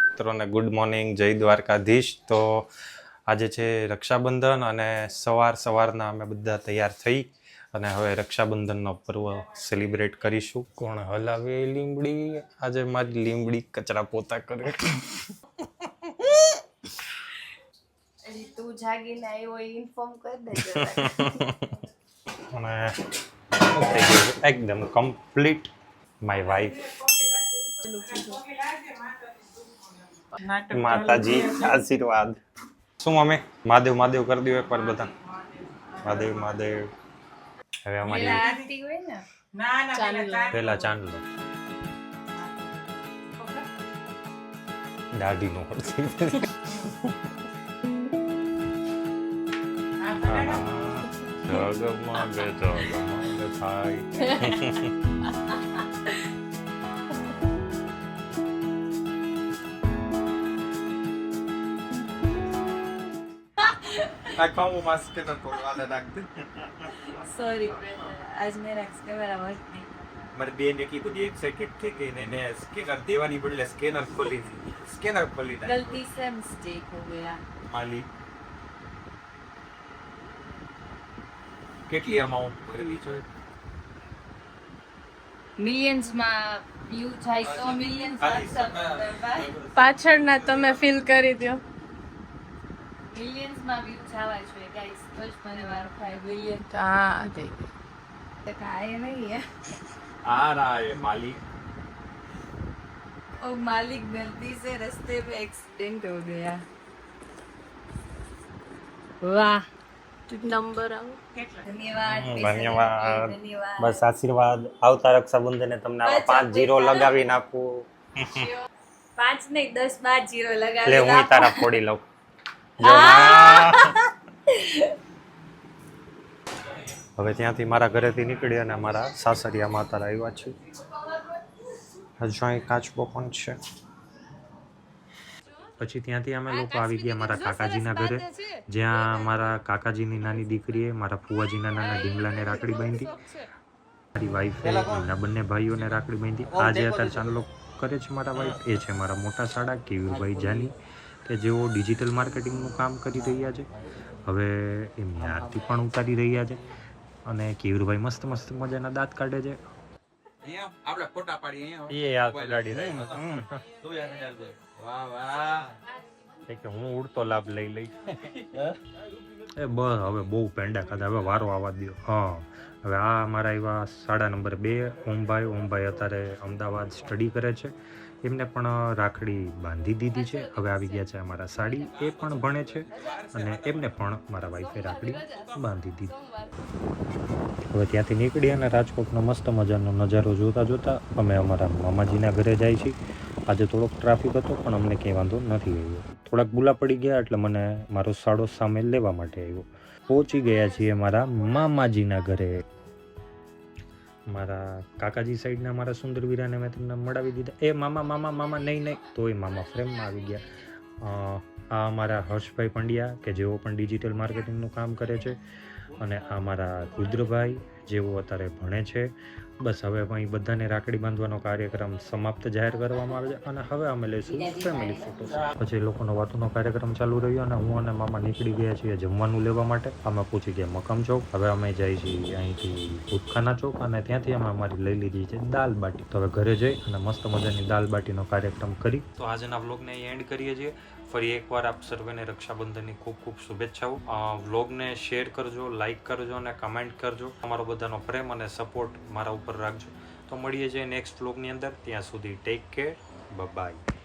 મિત્રોને good morning, જય દ્વારકાધીશ. તો આજે છે રક્ષાબંધન અને સવારના અમે બધા તૈયાર થઈ અને હવે રક્ષાબંધનનો પર્વ સેલિબ્રેટ કરીશું. કોણ હલાવે લીમડી? આજે મારી લીમડી કચરા પોતા કરે. તું જાગીને આવ્યો ઇન્ફોર્મ કરી દેજો. અને થઈ ગયું એકદમ કમ્પ્લીટ. માય વાઈફ માતાજી આશીર્વાદ. શું મમ્મી? મહાદેવ મહાદેવ કરી દો એકવાર બધા. મહાદેવ મહાદેવ. હવે અમારી આરતી હોય ને પેલા ચાંદલો દાઢી નો પડતી. જગમગ જગમગ થાય. सॉरी आज मेरा कैमरा वर्क नहीं. મારી બેન એટલી બધી એક્સાઇટેડ થઈ ગઈ ને એને સ્કેનર દેવાની બદલે સ્કેનર ખોલી નાખ્યું. गलती से मिस्टेक हो गया. માલી કેટલી અમાઉન્ટ ભરવી જોઈએ? મિલિયન્સ માં વ્યૂ થાય તો મિલિયન્સ પાછળના તમે ફીલ કરી દો. મિલિયન્સ માં વ્યૂ થવા જોઈએ ગાઈસ. તો જ મને મારો 5 બિલિયન હા થઈ કાય નહીં है. આ રહા હે માલિક. ओ मालिक गलती से रास्ते पे एक्सीडेंट हो गया. वाह નંબર આવો. धन्यवाद. ધન્યવાદ. धन्यवाद. બસ આશીર્વાદ. આવતા રક્ષાબંધને તમને આવા 5 0 લગાવી નાખું. 5 नहीं 10 12 जीरो लगा એટલે હું તારા ફોડી લઉં. હવે ત્યાંથી મારા ઘરેથી નીકળી અને મારા સાસરિયામાં તારા આવ્યા છે. હજુ અહીં કાચબો પણ છે. પછી ત્યાંથી અમે લોકો આવી ગયા મારા કાકાજીના ઘરે, જ્યાં મારા કાકાજીની નાની દીકરીએ મારા ફુવાજીના નાના ઢીંગલાને રાખડી બાંધી. મારી વાઈફે એમના બંને ભાઈઓને રાખડી બાંધી. આ જે અત્યારે ચાંદલો કરે છે મારા વાઈફ, એ છે મારા મોટા સાડા કેવીરભાઈ જાની, કે જેઓ ડિજિટલ માર્કેટિંગનું કામ કરી રહ્યા છે. હવે એમની આરતી પણ ઉતારી રહ્યા છે અને કેવીરભાઈ મસ્ત મસ્ત મજાના દાંત કાઢે છે. અહીંયા આપણે ફોટા પાડીએ. એ યાદ ગાડી વાહ વાહ. કે હું ઉડતો લાભ લઈ લઈ. એ બસ હવે બહુ પેંડા ખાધા, હવે વારો આવવા દો. હા, હવે આ મારા એવા સાડા નંબર 2 ઓમભાઈ અત્યારે અમદાવાદ સ્ટડી કરે છે. એમને પણ રાખડી બાંધી દીધી છે. હવે આવી ગયા છે અમારા સાડી, એ પણ ભણે છે અને એમને પણ મારા વાઈફે રાખડી બાંધી દીધી. હવે ત્યાંથી નીકળી અને રાજકોટનો મસ્ત મજાનો નજારો જોતા અમે અમારા મામાજીના ઘરે જાય છીએ. આજે થોડોક ટ્રાફિક હતો પણ અમને કંઈ વાંધો નથી આવ્યો. થોડાક ભૂલા પડી ગયા એટલે મને મારો સાડો સામે લેવા માટે આવ્યો. પહોંચી ગયા છીએ મારા મામાજીના ઘરે. મારા કાકાજી સાઈડના મારા સુંદર વીરાને મેં તમને મળાવી દીધા. એ મામા નહીં તોય મામા ફ્રેમમાં આવી ગયા. આ મારા હર્ષભાઈ પંડ્યા, કે જેઓ પણ ડિજિટલ માર્કેટિંગનું કામ કરે છે, અને આ મારા રુદ્રભાઈ, જેઓ અત્યારે ભણે છે. બસ હવે અહીં બધાને રાખડી બાંધવાનો કાર્યક્રમ સમાપ્ત જાહેર કરવામાં આવે છે અને હવે અમે લઈશું ફેમિલી ફોટો. પછી લોકોનો વાતોનો કાર્યક્રમ ચાલુ રહ્યો અને હું અને મામા નીકળી ગયા છીએ જમવાનું લેવા માટે. અમે પહોંચી ગયા મકામ ચોક. હવે અમે જઈએ છીએ અહીંથી ભૂતખાના ચોક અને ત્યાંથી અમે અમારી લઈ લીધી છે દાલ બાટી. તો હવે ઘરે જઈ અને મસ્ત મજાની દાલ બાટીનો કાર્યક્રમ કરી. તો આજના વ્લોગને એન્ડ કરીએ છીએ. ફરી એકવાર આપ સર્વેને રક્ષાબંધનની ખૂબ ખૂબ શુભેચ્છાઓ. વ્લોગને શેર કરજો, લાઈક કરજો અને કમેન્ટ કરજો. તમારો બધાનો પ્રેમ અને સપોર્ટ મારા ઉપર રાખજો. તો મળીએ છીએ નેક્સ્ટ વ્લોગની અંદર. ત્યાં સુધી ટેક કેર, બાય.